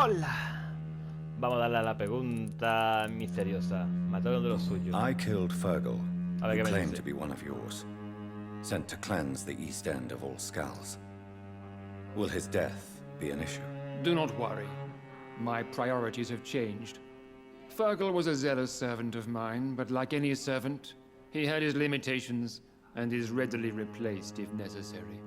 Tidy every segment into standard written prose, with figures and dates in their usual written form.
¡Hola! Vamos a darle a la pregunta misteriosa. Mató a uno de los suyos. I killed Fergal, A ver who qué me claimed dice. to be one of yours, sent to cleanse the East End of all skulls. Will his death be an issue? Do not worry. My priorities have changed. Fergal was a zealous servant of mine, but like any servant, he had his limitations and is readily replaced if necessary.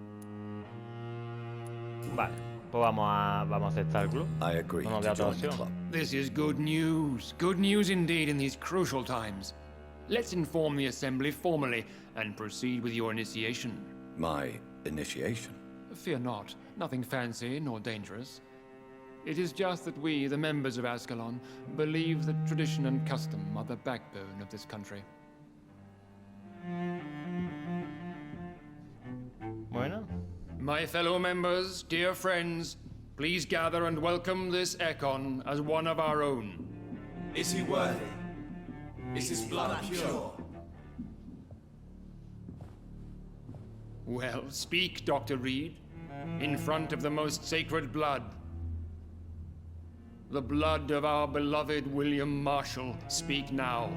Vale, pues vamos a aceptar el club. I agree No nos to da otra join the opción. club. This is good news. Good news indeed in these crucial times. Let's inform the Assembly formally and proceed with your initiation. My initiation? Fear not. Nothing fancy nor dangerous. It is just that we, the members of Ascalon, believe that tradition and custom are the backbone of this country. Bueno, My fellow members, dear friends, please gather and welcome this Ekon as one of our own. Is he worthy? Is his blood pure? Well, speak, Dr. Reed, in front of the most sacred blood. The blood of our beloved William Marshall, speak now.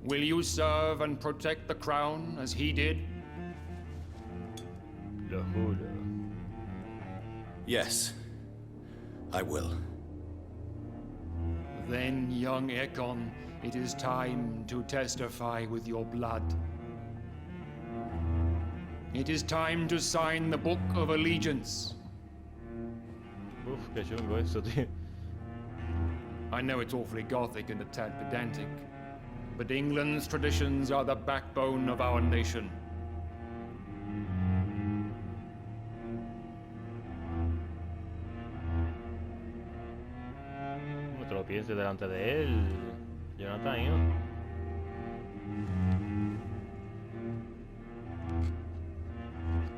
Will you serve and protect the crown as he did? lo juro. Yes, I will. Then, young Ekon, it is time to testify with your blood. It is time to sign the Book of Allegiance. Uf, qué chungo eso, tío. I know it's awfully gothic and a tad pedantic, but England's traditions are the backbone of our nation. No te lo pienses delante de él, Jonathan, ¿no?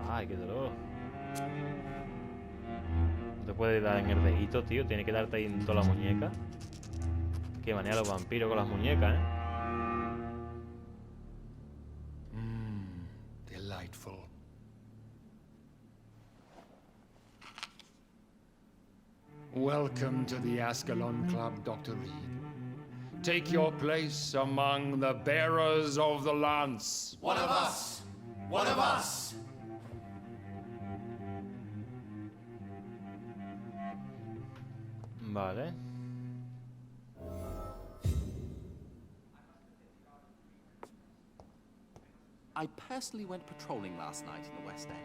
Ay, qué dolor. No te puede dar en el dedito, tío. Tiene que darte ahí en toda la muñeca. Qué manera los vampiros con las muñecas, Delightful. Welcome to the Ascalon Club, Dr. Reed. Take your place among the bearers of the lance. One of us! One of us! Vale. I personally went patrolling last night in the West End,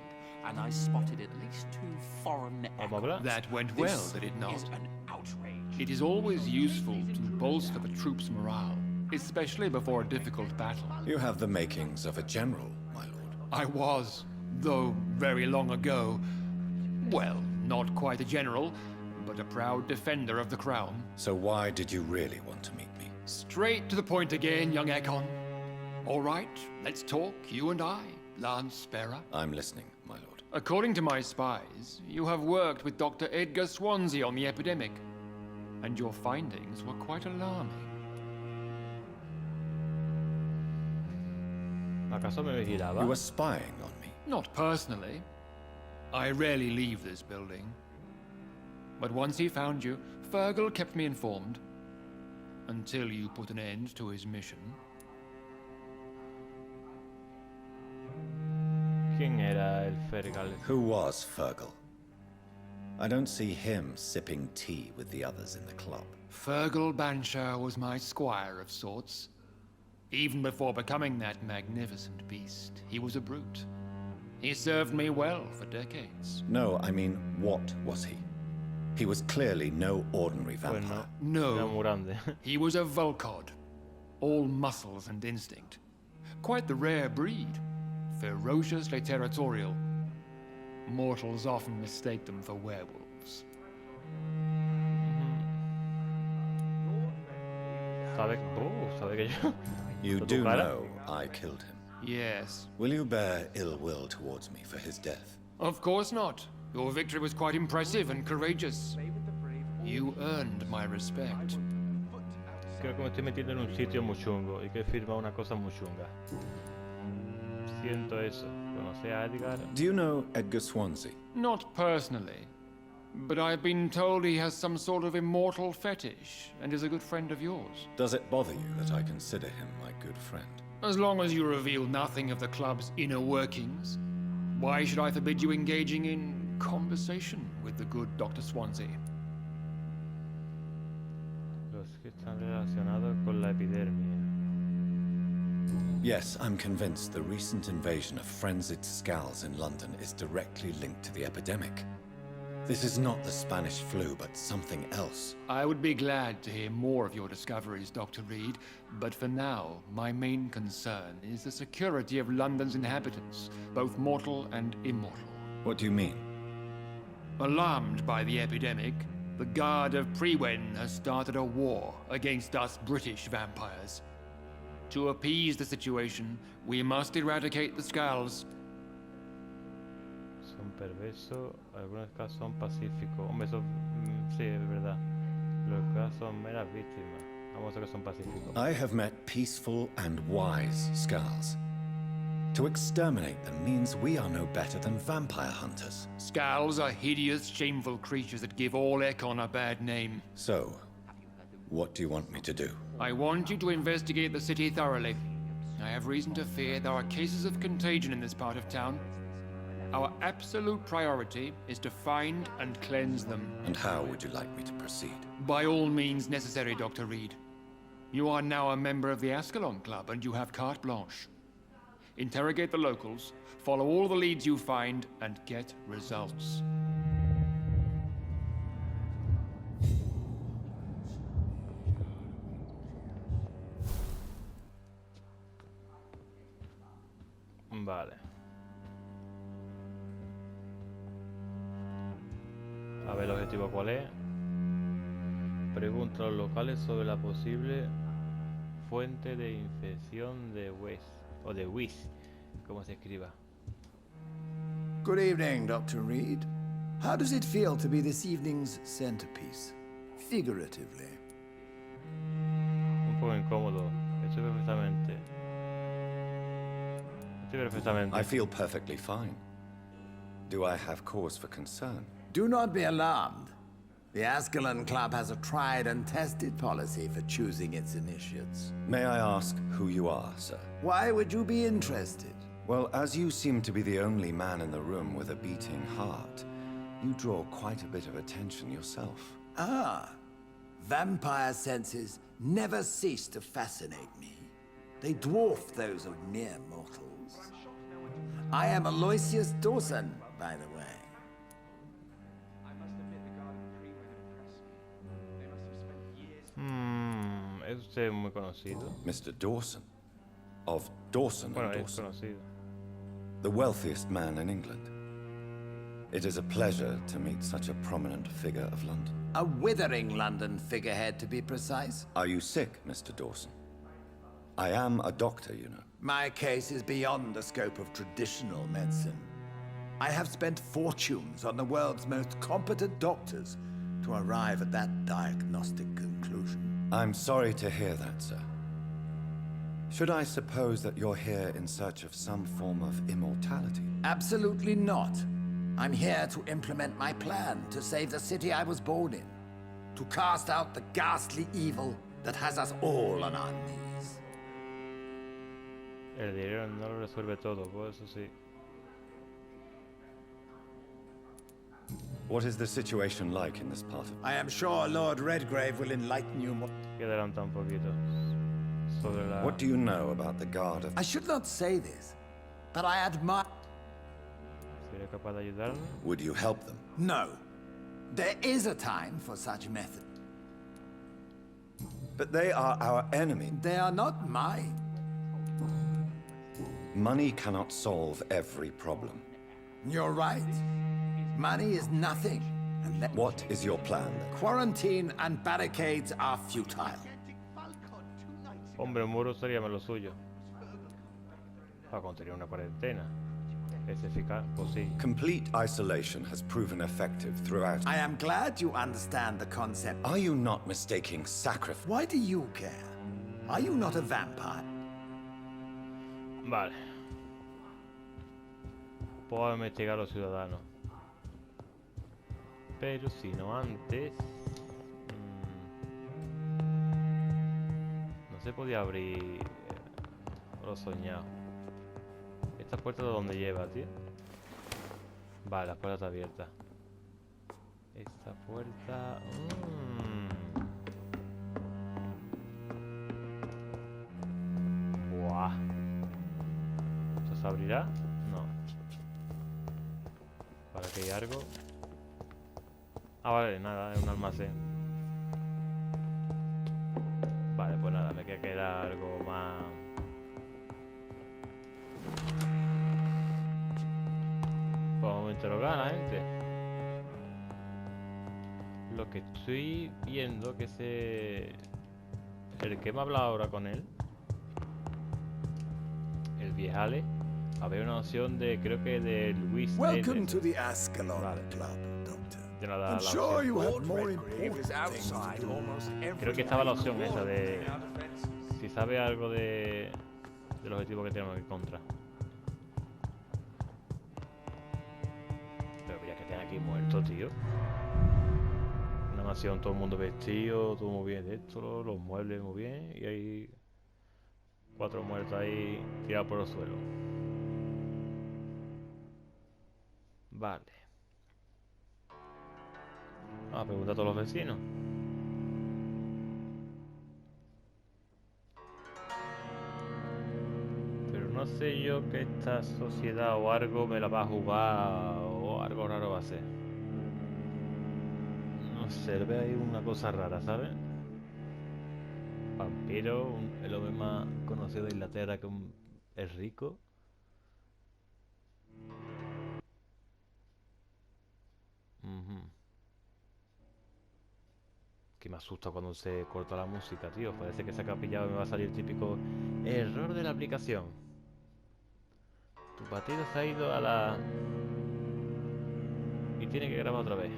and I spotted at least 2 foreign Vamos a hablar. That went well, This did it not? is an outrage. It is always useful to bolster the troops' morale, especially before a difficult battle. You have the makings of a general, my lord. I was, though very long ago, well, not quite a general, but a proud defender of the crown. So why did you really want to meet me? Straight to the point again, young Ekon. All right, let's talk, you and I, Lance Sparrow. I'm listening, my lord. According to my spies, you have worked with Dr. Edgar Swansea on the epidemic, and your findings were quite alarming. ¿Acaso me vigilaba? You were spying on me. Not personally. I rarely leave this building. But once he found you, Fergal kept me informed. Until you put an end to his mission. ¿Quién era el Fergal? Who was Fergal? I don't see him sipping tea with the others in the club. Fergal Banshire was my squire of sorts. Even before becoming that magnificent beast, he was a brute. He served me well for decades. No, I mean, what was he? He was clearly no ordinary Pues vampire. no. Era No, muy grande. he was a Volcod, all muscles and instinct. Quite the rare breed, ferociously territorial. Mortals often mistake them for werewolves. ¿Sabe que yo? You ¿Por tu do cara? know I killed him. Yes. Will you bear ill will towards me for his death? Of course not. Your victory was quite impressive and courageous. You earned my respect. Creo que me estoy metiendo en un sitio muy chungo y que firma una cosa muy chunga. Siento eso. Conocí a Edgar. Do you know Edgar Swansea? Not personally, But I've been told he has some sort of immortal fetish and is a good friend of yours. Does it bother you that I consider him my good friend? As long as you reveal nothing of the club's inner workings, why should I forbid you engaging in conversation with the good Dr. Swansea? Los que están relacionados con la epidermia. Yes, I'm convinced the recent invasion of frenzied Scals in London is directly linked to the epidemic. This is not the Spanish flu, but something else. I would be glad to hear more of your discoveries, Dr. Reed, but for now, my main concern is the security of London's inhabitants, both mortal and immortal. What do you mean? Alarmed by the epidemic, the Guard of Prewen has started a war against us British vampires. To appease the situation, we must eradicate the Scals. Son perversos, algunos casos son pacíficos. Hombre, eso sí, es verdad. Los casos son meras víctimas. Vamos a ver que son pacíficos. I have met peaceful and wise Scals. To exterminate them means we are no better than vampire hunters. Scals are hideous, shameful creatures that give all Ekon a bad name. So, what do you want me to do? I want you to investigate the city thoroughly. I have reason to fear there are cases of contagion in this part of town. Our absolute priority is to find and cleanse them. And how would you like me to proceed? By all means necessary, Dr. Reed. You are now a member of the Ascalon Club and you have carte blanche. Interrogate the locals, follow all the leads you find, and get results. Vale. A ver el objetivo cuál es. Pregunta a los locales sobre la posible fuente de infección de Wes o de Whis, como se escriba. Good evening, Dr. Reed. How does it feel to be this evening's centerpiece? Figuratively. Un poco incómodo. Estoy perfectamente. I feel perfectly fine. Do I have cause for concern? Do not be alarmed. The Ascalon Club has a tried and tested policy for choosing its initiates. May I ask who you are, sir? Why would you be interested? Well, as you seem to be the only man in the room with a beating heart, you draw quite a bit of attention yourself. Ah, vampire senses never cease to fascinate me. They dwarf those of mere mortals. I am Aloysius Dawson, by the way. Es usted muy conocido. Mr. Dawson, of Dawson Bueno, and es Dawson, conocido. the wealthiest man in England. It is a pleasure to meet such a prominent figure of London. A withering London figurehead, to be precise. Are you sick, Mr. Dawson? I am a doctor, you know. My case is beyond the scope of traditional medicine. I have spent fortunes on the world's most competent doctors to arrive at that diagnostic conclusion. I'm sorry to hear that, sir. Should I suppose that you're here in search of some form of immortality? Absolutely not. I'm here to implement my plan to save the city I was born in. To cast out the ghastly evil that has us all on our knees. El dinero no lo resuelve todo, pues eso sí. What is the situation like in this part of... I am sure Lord Redgrave will enlighten you more. Que adelanta un poquito sobre la... What do you know about the Guard of... I should not say this, but I admire... Si eres capaz de ayudarme. Would you help them? No. There is a time for such method. But they are our enemy. They are not mine. Money cannot solve every problem. You're right. Money is nothing. And that What is your plan, then? quarantine and barricades are futile. Hombre, un muro sería lo suyo. Para contener una cuarentena. ¿Es eficaz? Pues sí. Complete isolation has proven effective throughout... I am glad you understand the concept. Are you not mistaking sacrifice? Why do you care? Are you not a vampire? Vale. Puedo investigar a los ciudadanos. Pero si no antes... no se podía abrir... lo soñado. ¿Esta puerta de dónde lleva, tío? Vale, la puerta está abierta. Esta puerta... Buah. ¿Esto se abrirá? No. ¿Para que hay algo? Ah, vale, nada, es un almacén. Vale, pues nada, me queda que era algo más... Vamos a interrogar a la gente. Lo que estoy viendo que el que me ha hablado ahora con él, el viejale, había una opción de, creo que de Luis Welcome N. to the Ascalon Vale. Club, Doctor. Yo no la I'm sure you have Lord more Redgrave important is things to outside do. almost every Creo que estaba la day. opción esa de... Our defenses. Si sabe algo del objetivo que tenemos que encontrar. Pero mira que estén aquí muertos, tío. Una mansión, todo el mundo vestido, todo muy bien. Esto, los muebles muy bien. Y hay 4 muertos ahí tirados por el suelo. Vale. Ah, pregunta a todos los vecinos. Pero no sé yo que esta sociedad o algo me la va a jugar o algo raro va a ser. No sé, ve ahí una cosa rara, ¿sabes? Vampiro, el hombre más conocido de Inglaterra que es rico. Que me asusta cuando se corta la música, tío. Parece que se ha capillado y me va a salir el típico error de la aplicación. Tu partido se ha ido a la... y tiene que grabar otra vez.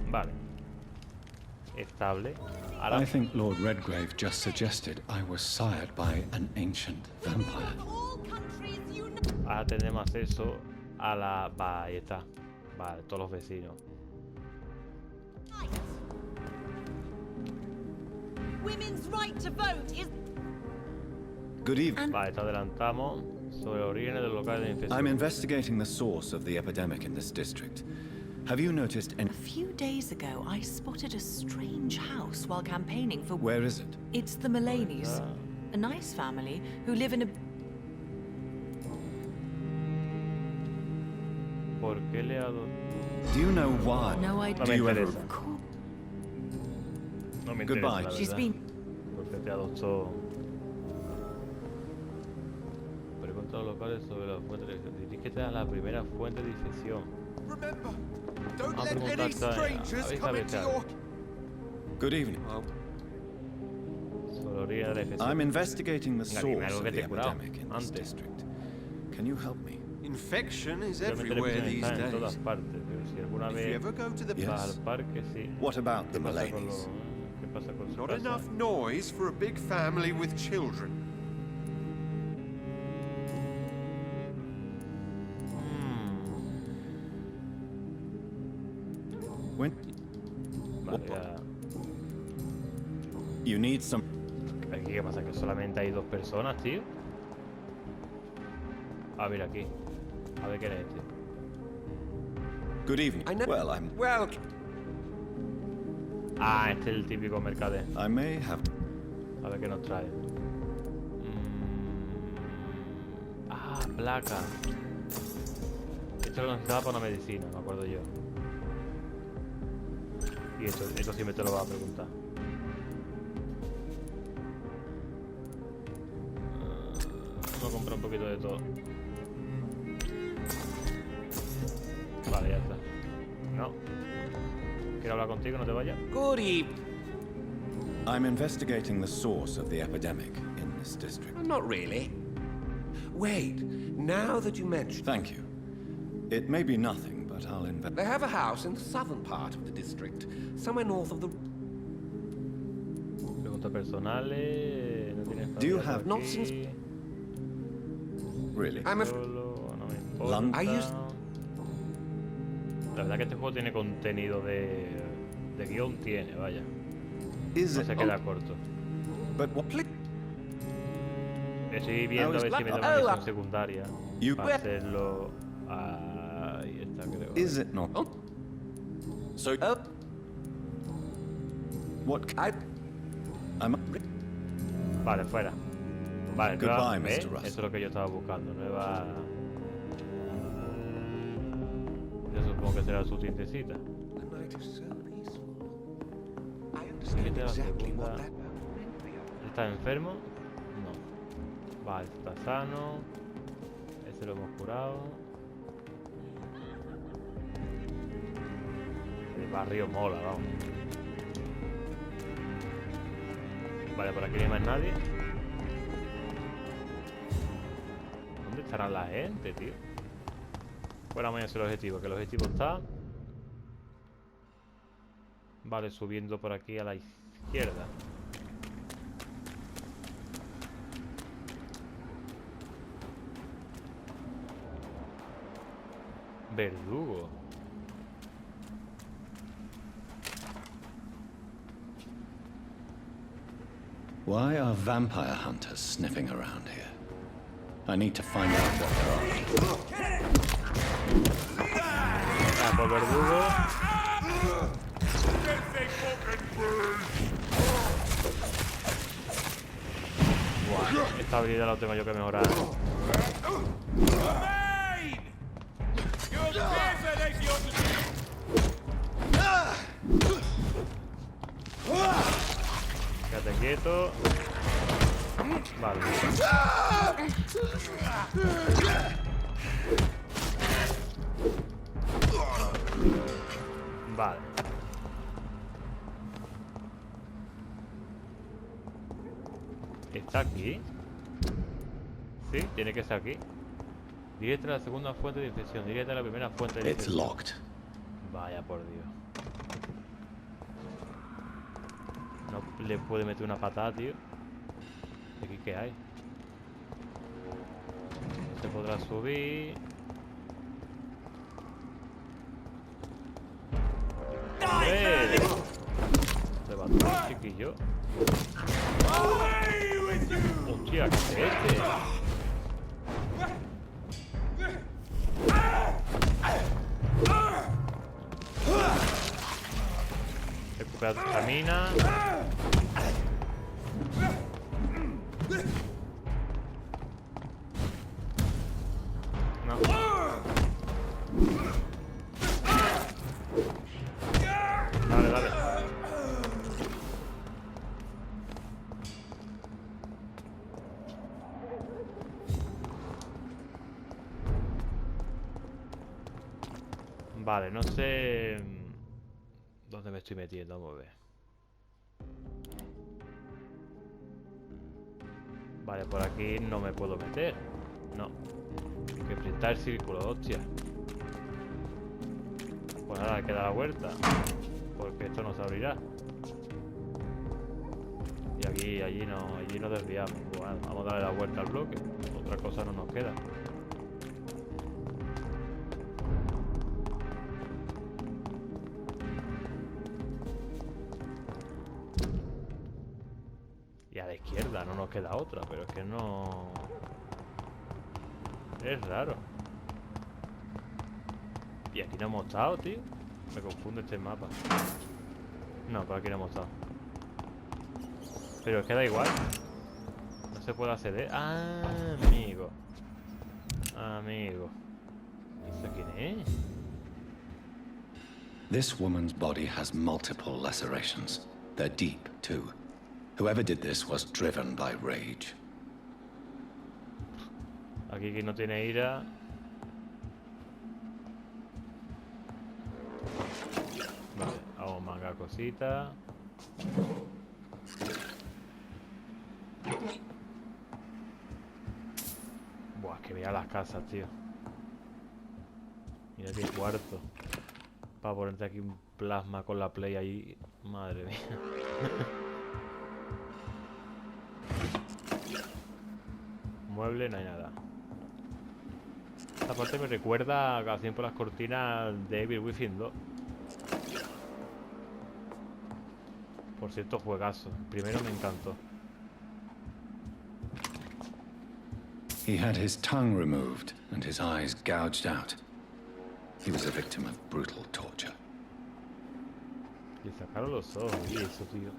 Vale. Estable. Ahora... I think Lord Redgrave just suggested I was sired by an ancient vampire. Ahora tenemos acceso a la... Va, ahí está. Vale, todos los vecinos. Women's right to vote is... Good evening. Vale, te adelantamos sobre orígenes del local de infección. I'm investigating the source of the epidemic in this district. Have you noticed any... A few days ago, I spotted a strange house while campaigning for... Where is it? It's the Mullaneys, a nice family who live in a... ¿Por qué le ha dado...? Do you know why? No, I No me Do you ever... interesa. No me interesa, Goodbye. la She's verdad. been... Porque te adoptó. Pregunta a los locales sobre la fuente de infección. Dirígete a la primera fuente de infección. Remember, don't Vamos a let any preguntar strangers a come into Isabel. your... Good evening. Sobre orígenes de la infección. I'm investigating the Venga, dime source algo of que the te he curado epidemic in this antes. district. Can you help me? Infection is Realmente la everywhere infección these está en todas days. partes, pero si alguna If you vez ever go to the Yes. vas al parque, sí. What about the ¿Qué pasa con Mullaneys? ¿Qué pasa con su Not casa? enough noise for a big family with children. When Vale, ya. you need some... Aquí, ¿qué pasa? Que solamente hay 2 personas, tío. A ver aquí. A ver quién es este. Good evening. I know... Well, Well, Ah, este es el típico mercader. I may have... A ver qué nos trae. Ah, placa. Esto lo necesitaba para una medicina, me acuerdo yo. Y esto siempre te lo va a preguntar. Vamos a comprar un poquito de todo. Vale, ya está. No. Quiero hablar contigo, no te vayas. Good evening. I'm investigating the source of the epidemic in this district. Not really. Wait, now that you mention... Thank you. It may be nothing, but I'll invest... They have a house in the southern part of the district, somewhere north of the... Preguntas personales. No tienes Do you familia have- por Not aquí. since- Really? I'm a... Solo, no me importa. London? I used... La verdad que este juego tiene contenido de guión, tiene, vaya. Is No it? se queda corto. But what? Estoy viendo a ver si me da una misión secundaria You- para hacerlo. Ahí está, creo. Is it not? So. What? I'm. Vale, fuera. Vale, Goodbye, ¿ves? Mr. Russ. Eso es lo que yo estaba buscando. Nueva. Yo supongo que será su tintecita. The night is so peaceful. I Siguiente understand a la exactly segunda. what that... ¿Está enfermo? No. Vale, está sano. Ese lo hemos curado. El barrio mola, vamos. Vale, por aquí no hay más nadie. ¿Dónde estará la gente, tío? Bueno, vamos a hacer el objetivo, que el objetivo está... Vale, subiendo por aquí a la izquierda. Verdugo. Why are vampire hunters sniffing around here? I need to find out what they're after. Ah, por verdugo. Buah, esta habilidad la tengo yo que mejorar. Quédate quieto. Vale. Vale. ¿Está aquí? Sí, tiene que estar aquí. Directa a la segunda fuente de infección. Directa a la primera fuente de It's infección. locked. Vaya por Dios. No le puede meter una patada, tío. ¿Y aquí qué hay? No se podrá subir. ¡Hombre! Se va a chiquillo. Hostia, ¿qué es este? Recupera tu estamina. No. Dale, dale. Vale, no sé dónde me estoy metiendo, vamos a ver. Vale, por aquí no me puedo meter. No. Hay que apretar el círculo, hostia. Pues nada, hay que dar la vuelta. Porque esto no se abrirá. Y aquí, allí no desviamos. Bueno, vamos a darle la vuelta al bloque. Otra cosa no nos queda. Y a la izquierda no nos queda otra, pero es que no... Es raro. Y aquí no hemos estado, tío. Me confunde este mapa. No, por aquí no hemos estado. Pero es que da igual. No se puede acceder. Ah, amigo. Amigo. ¿Esto quién es? This woman's body has multiple lacerations. They're deep, too. Whoever did this was driven by rage. Aquí quien no tiene ira. Vale, hago manga cosita. Buah, que mira las casas, tío. Mira qué cuarto. Para ponerte aquí un plasma con la play ahí. Madre mía. Mueble, no hay nada. Esta parte me recuerda a siempre las cortinas de Evil Within 2. Por cierto, juegazo. Primero me encantó. He had his tongue removed and his eyes gouged out. He was a victim of brutal torture. Le sacaron los ojos. Y eso, tío.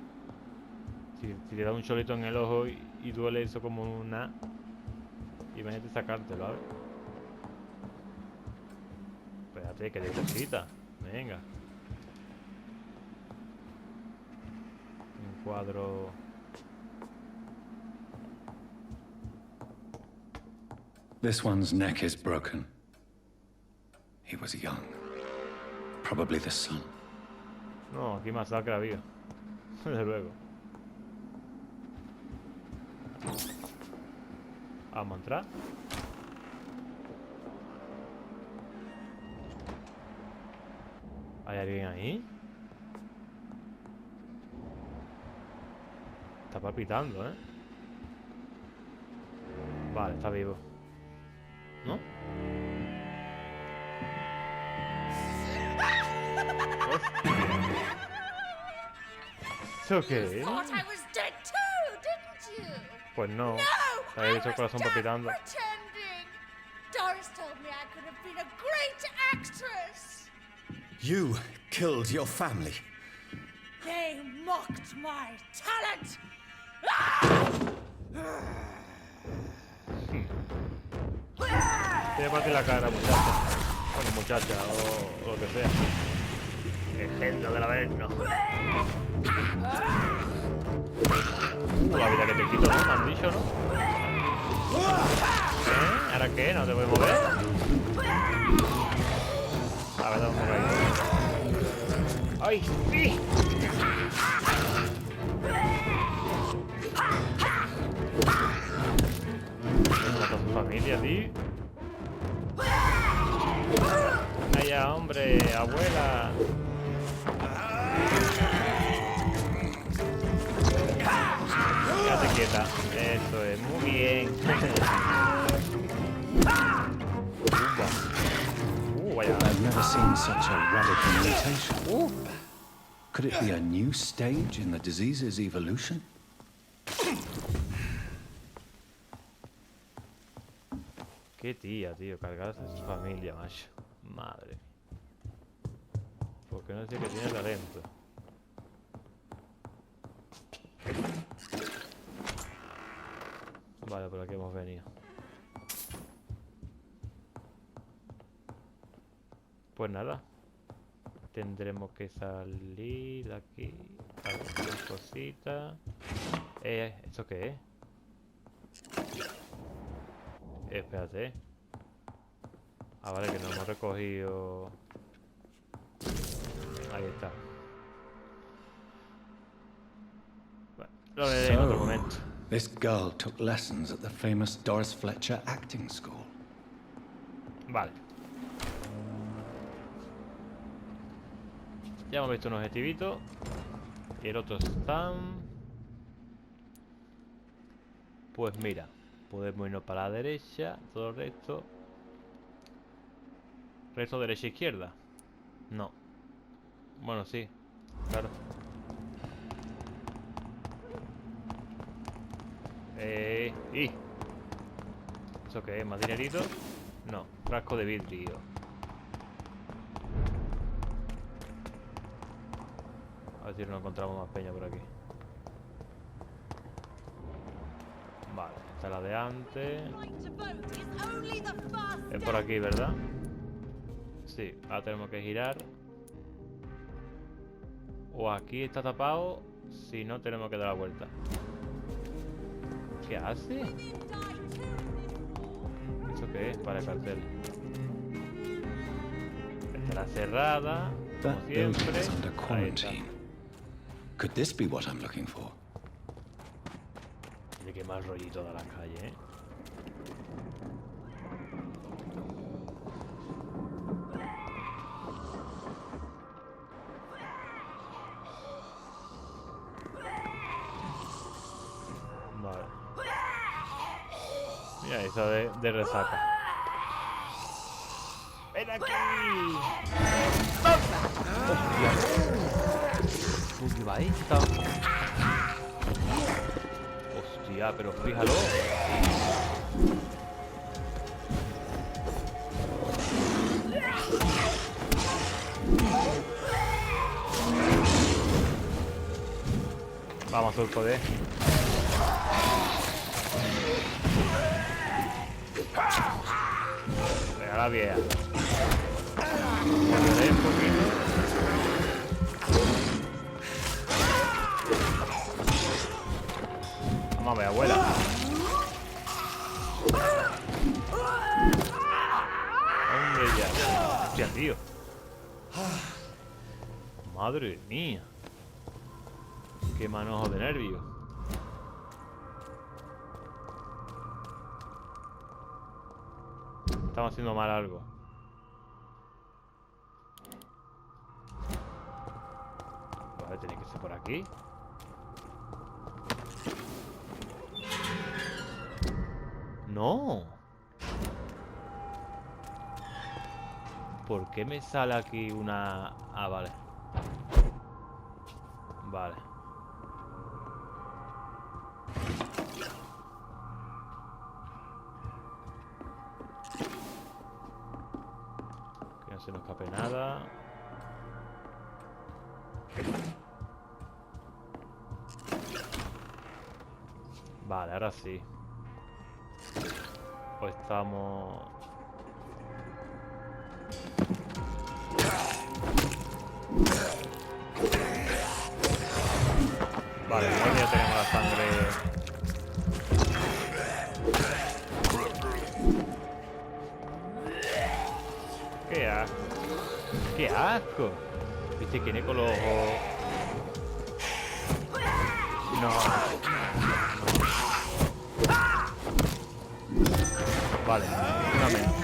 Si te da un cholito en el ojo y duele eso como una... Imagínate sacártelo, ¿sabes? Espérate, que de cosita. Venga. Un cuadro... This one's neck is broken. He was young. Probably the son. No, aquí masacre había. Desde luego. Vamos a entrar. ¿Hay alguien ahí? Está palpitando, ¿eh? Vale, está vivo. ¿No? ¿Eso qué es? Pues no. Se había dicho el corazón palpitando. Doris told me I could have been a great actress. You killed your family. They mocked my talent. Te voy a partir la cara, muchacha. Bueno, muchacha, o lo que sea. Ejemplo del averno. La vida que te quito, ¿no? Me han dicho, ¿no? ¿Ahora qué? ¿No te voy a mover? A ver, dame por ahí. ¡Ay! ¡Sí! ¿Mata a su familia, tío? Vaya, hombre, abuela. Quédate quieta. Eso es, muy bien. Vaya. I've never seen such a radical mutation. Could it be a new stage in the disease's evolution? Qué tía, tío, cargarse de su familia, macho. Madre. Porque no sé qué tiene talento. Vale, por aquí hemos venido. Pues nada. Tendremos que salir de aquí. Algunas cositas. ¿Esto qué es? Espérate. Ah, vale, que no hemos recogido. Ahí está. Bueno, lo veré en otro momento. This girl took lessons at the famous Doris Fletcher acting school. Vale. Ya hemos visto un objetivito. Y el otro stand. Pues mira. Podemos irnos para la derecha. Todo el resto. Resto derecha e izquierda. No. Bueno, sí. Claro. ¿Y? ¿Eso qué es? ¿Más dinerito? No. Frasco de vidrio. A ver si no encontramos más peña por aquí. Vale, esta es la de antes. Es por aquí, ¿verdad? Sí, ahora tenemos que girar. O aquí está tapado. Si no, tenemos que dar la vuelta. ¿Qué hace? ¿Eso qué es? Para el cartel. Esta es la cerrada. Como That building siempre. is under Ahí está. quarantine. Could this be what I'm looking for? Oye, qué mal rollito de la calle, ¿eh? Vale. Mira, esa de resaca. va esta? Hostia, pero fíjalo. Vamos al poder. Venga, la vieja. Morderé un poquito. Vamos a ver, abuela. ¿Dónde ya? Hostia, tío. Madre mía. Qué manojo de nervios. Estamos haciendo mal algo. Vale, tiene que ser por aquí. No. ¿Por qué me sale aquí una... Ah, vale. Vale. Que no se nos escape nada. Vale, ahora sí. Pues estamos... Vale, igual ya tenemos la sangre. ¡Qué asco! ¡Qué asco! ¿Viste quién es con los ojos? No. Vale, una menos.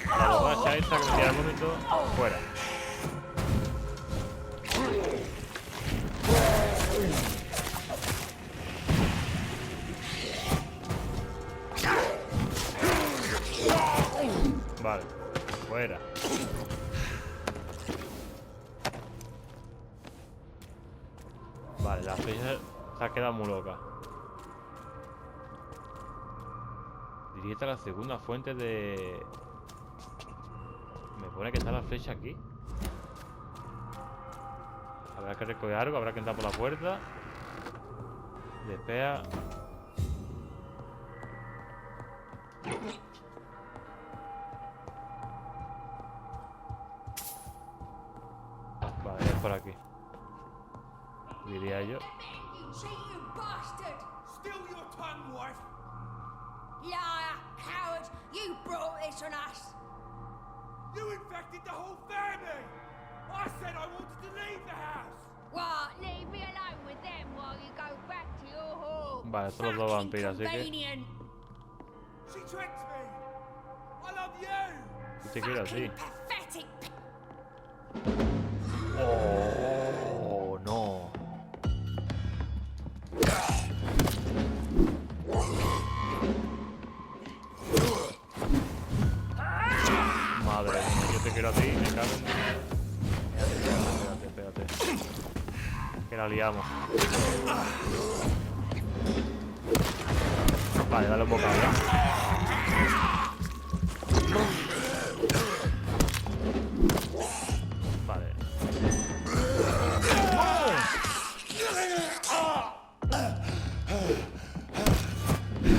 La borracha esta que me tira el vómito, fuera. Vale, fuera. Vale, la flecha se ha quedado muy loca. Dirige a la segunda fuente de... Me pone que está la flecha aquí. Habrá que recoger algo, habrá que entrar por la puerta. Despea. Vale, es por aquí. Diría yo. You cheating bastard! Still your tongue, wife. Liar, coward! You brought this on us! You infected the whole family. I said I wanted to leave the house. What? Leave me alone with them while you go back to your home. Vale, son los dos vampiros, así que... Convenient. She tricked me. I love you. ¿Qué te quiero así? Pathetic. Oh, no. Madre mía, yo te quiero a ti, me cago en... Espérate. Que la liamos. Vale, dale un bocado, ¿ya? Vale.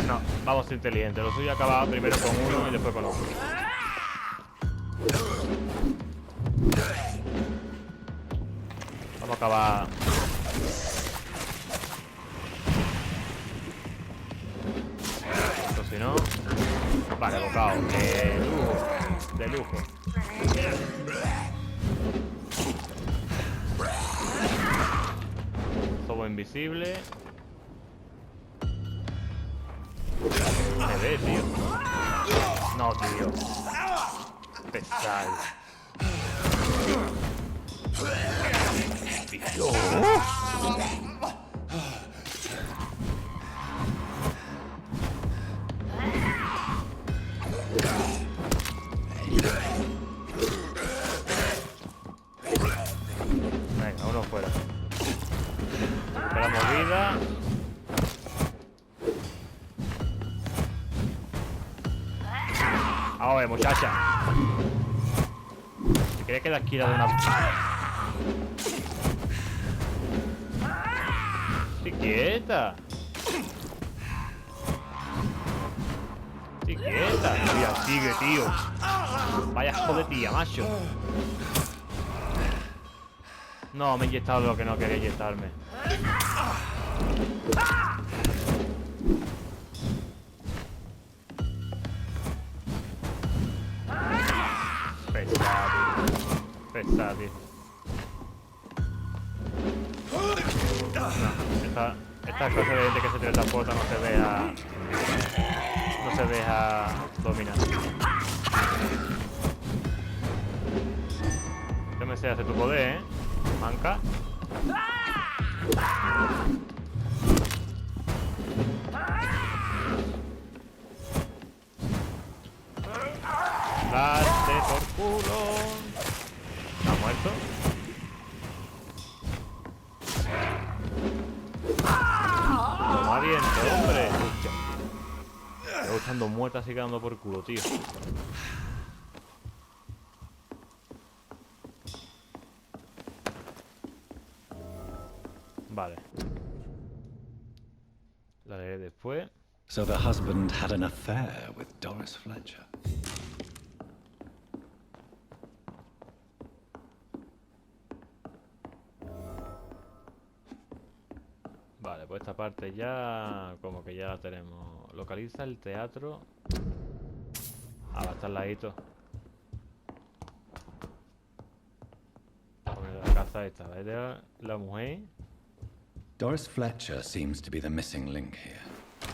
No, vamos inteligentes. Lo suyo acaba primero con uno y después con otro. Vamos a acabar. Esto si no. Vale, bocado. De lujo. De lujo. Todo invisible. Me ve, tío. No, tío. Pesado. Venga, uno fuera. ver, muchacha. ¿Te crees que la esquina de una... ¡Sí, quieta! ¡Sí, quieta! Mira, sigue, tío. Vaya jodetía, macho. No, me he inyectado lo que no quería inyectarme. Pesado. No, esta cosa de gente que se teletransporta no se deja dominar. Yo me sé hacer tu poder, ¿eh? Manca. Date por culo. ¿Está muerto? Toma viento, hombre. Estoy buscando muertas y quedando por culo, tío. Vale. La leeré después. So the husband had an affair with Doris Fletcher. Vale, pues esta parte ya como que ya la tenemos. Localiza el teatro. Ah, va a estar al ladito. Poner la casa esta, ¿vale? La mujer. Doris Fletcher seems to be the missing link here.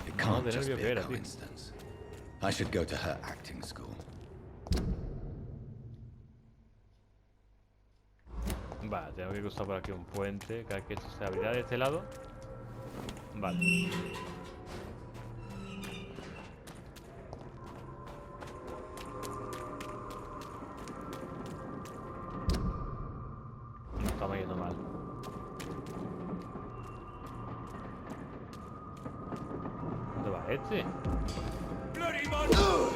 It No, can't de just nervio be que a era, tío. coincidence. I should go to her acting school. Vale, tengo que cruzar por aquí un puente. Cada vez que esto se abrirá de este lado. Vale. No estamos yendo mal. ¿Dónde va este? Bloody monster!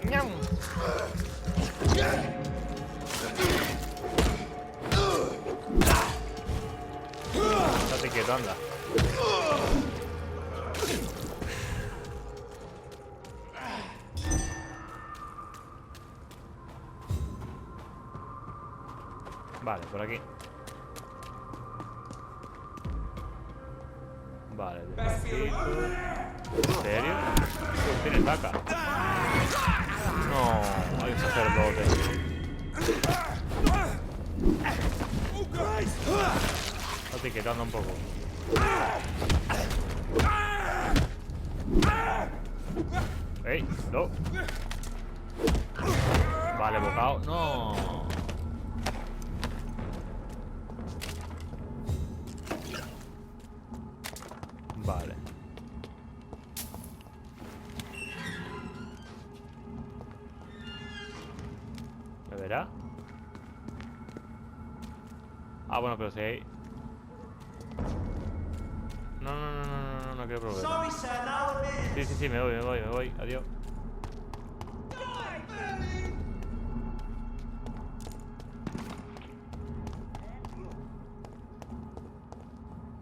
¡Ñam! Estate quieto, anda. Vale, por aquí. Vale, despacito. ¿En serio? Tiene vaca. No, hay un sacerdote. Estate quieto, anda un poco. ¡Ey! ¡No! Vale, bocado. ¡No! Vale. ¿Me verá? Ah, bueno, pero si hay... No quiero problema. Sí, me voy. Adiós.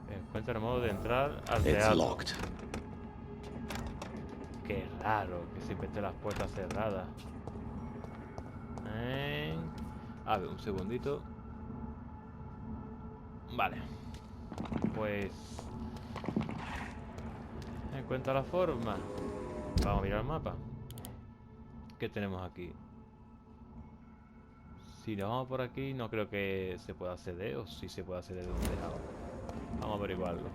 Encuentra el modo de entrar al It's teatro. locked. Qué raro que siempre estén las puertas cerradas. A ver, un segundito. Vale. Pues... encuentra la forma. Vamos a mirar el mapa. ¿Qué tenemos aquí? Si nos vamos por aquí, no creo que se pueda acceder. O si se puede acceder de un tejado. Vamos a averiguarlo.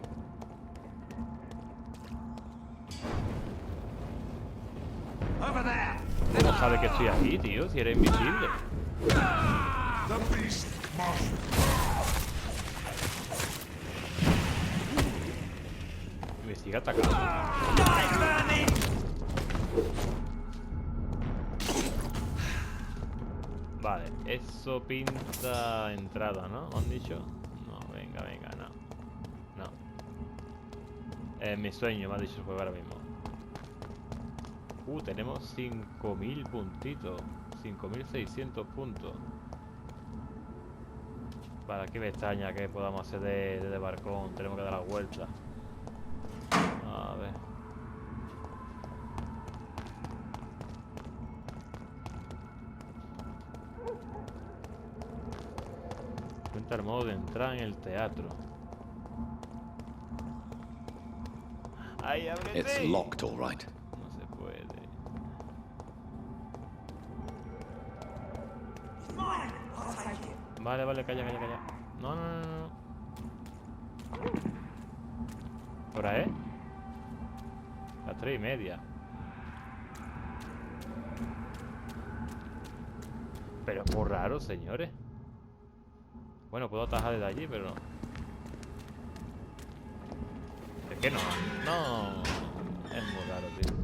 ¿Cómo sabe que estoy aquí, tío? Si era invisible. Me sigue atacando. Vale, eso pinta entrada, ¿no? ¿Me han dicho? No, venga, no. Mi sueño, me ha dicho el juego ahora mismo. Tenemos 5000 puntitos. 5600 puntos. Vale, aquí me extraña que podamos hacer de barcón. Tenemos que dar la vuelta. A ver. Cuenta el modo de entrar en el teatro. ¡Ay, ábrete! It's locked, all right. No se puede. Vale, vale, calla. No. ¿Por ahí? Las 3:30. Pero es muy raro, señores. Bueno, puedo atajar desde allí, pero no. Es que no. No. Es muy raro, tío.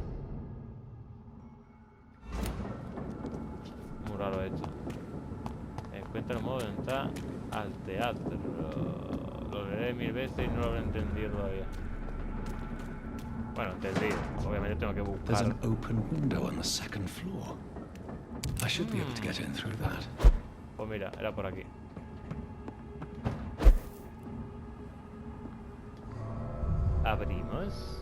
Muy raro esto. Encuentra el modo de entrar al teatro. Lo leeré 1000 veces y no lo habré entendido todavía. Bueno, entendido. Obviamente tengo que There's buscar. an open window on the second floor. I should be able to get in through that. Pues mira, era por aquí. Abrimos.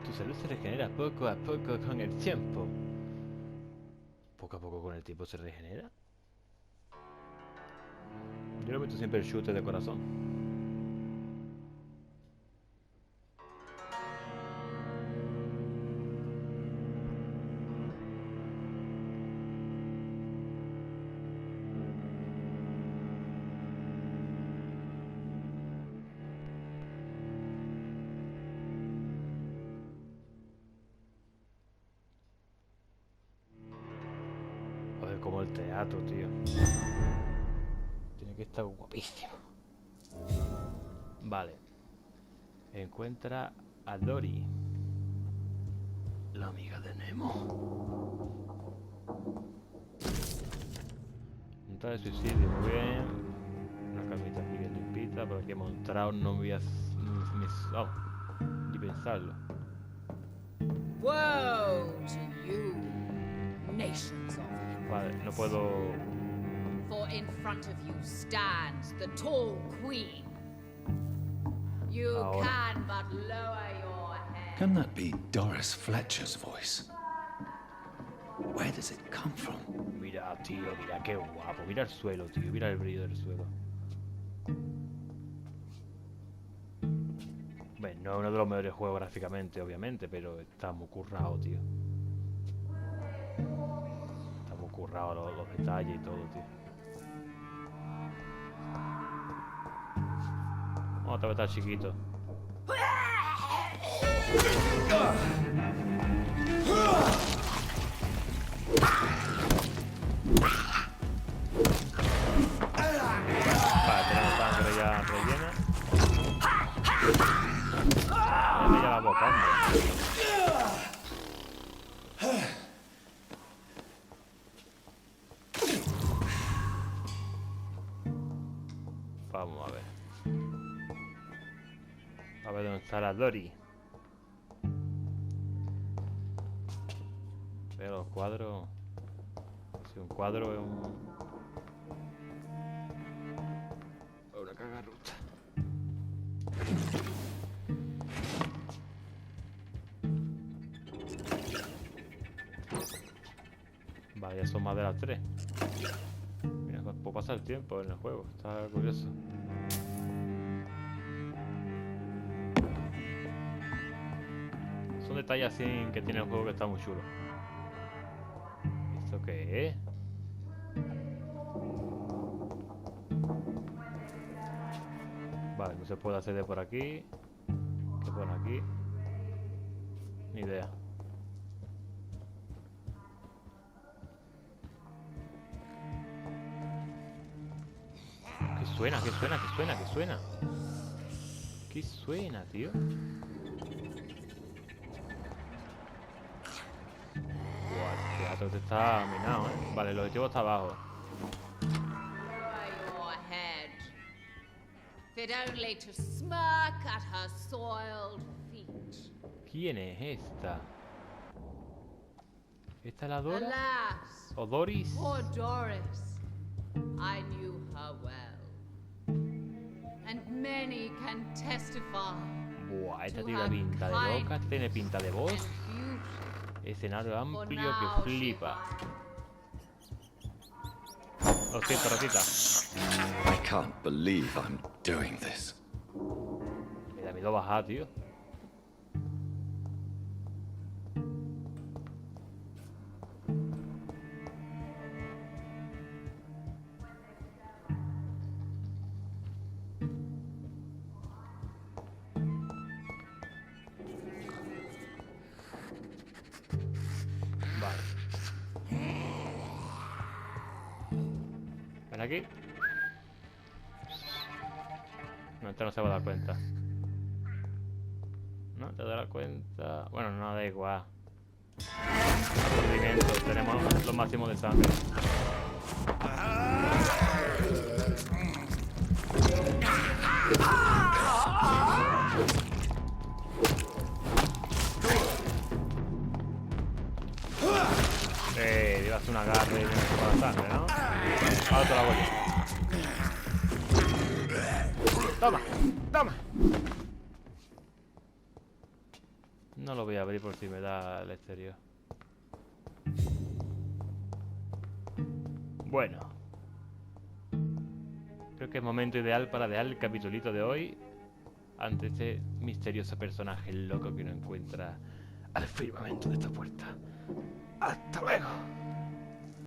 Tu salud se regenera poco a poco con el tiempo. ¿Poco a poco con el tiempo se regenera? Yo lo meto siempre el shooter de corazón. Joder, como el teatro, tío. Tiene que estar guapísimo. Vale. Encuentra a Dory, la amiga de Nemo. Nota de suicidio, muy bien. Una camita aquí bien limpita, pero aquí hemos entrado, no voy a ni pensarlo. Woe to you, nations of Vale, no puedo. For in front of you stands the tall queen. You Ahora. can but lower your head. Can that be Doris Fletcher's voice? Where does it come from? Mira, tío, mira qué guapo. Mira el suelo, tío. Mira el brillo del suelo. Bueno, no es uno de los mejores juegos gráficamente, obviamente, pero está muy currado, tío. Está muy currado los detalles y todo, tío. Vamos a estar chiquito. Vale, tenemos sangre ya rellena. Ya la boca, hombre. Vamos a ver. A ver dónde está la Dory. Veo los cuadros. Si un cuadro es una cagarruta. Vale, ya son más de las 3. Mira, puedo pasar el tiempo en el juego. Está curioso. Son detalles así que tiene el juego que está muy chulo. ¿Esto qué es? Vale, no se puede acceder por aquí. ¿Qué pone aquí? Ni idea. ¿Qué suena? ¿Qué suena? ¿Qué suena? ¿Qué suena? ¿Qué suena, tío? Buah, el teatro está minado, ¿eh? Vale, el objetivo está abajo. Lower your head, fit only to smirk at her soiled feet. ¿Quién es esta? ¿Esta es la Dora? Alas, ¿O Doris? poor Doris. I knew her well. And many can testify. Buah, esta tiene pinta de loca, esta tiene pinta de voz. Escenario amplio que flipa. Lo siento, ratita. I can't believe I'm doing this. Me da miedo bajar, tío. Ven aquí. No, este no se va a dar cuenta. No te dará cuenta. Bueno, no da igual. Movimiento, tenemos los máximos de sangre. Llevas un agarre y vienes con la sangre, ¿no? Ahora te la hago yo. Toma, toma. No lo voy a abrir por si me da el exterior. Bueno. Creo que es momento ideal para dejar el capitulito de hoy ante este misterioso personaje loco que no encuentra al firmamento de esta puerta. ¡Hasta luego!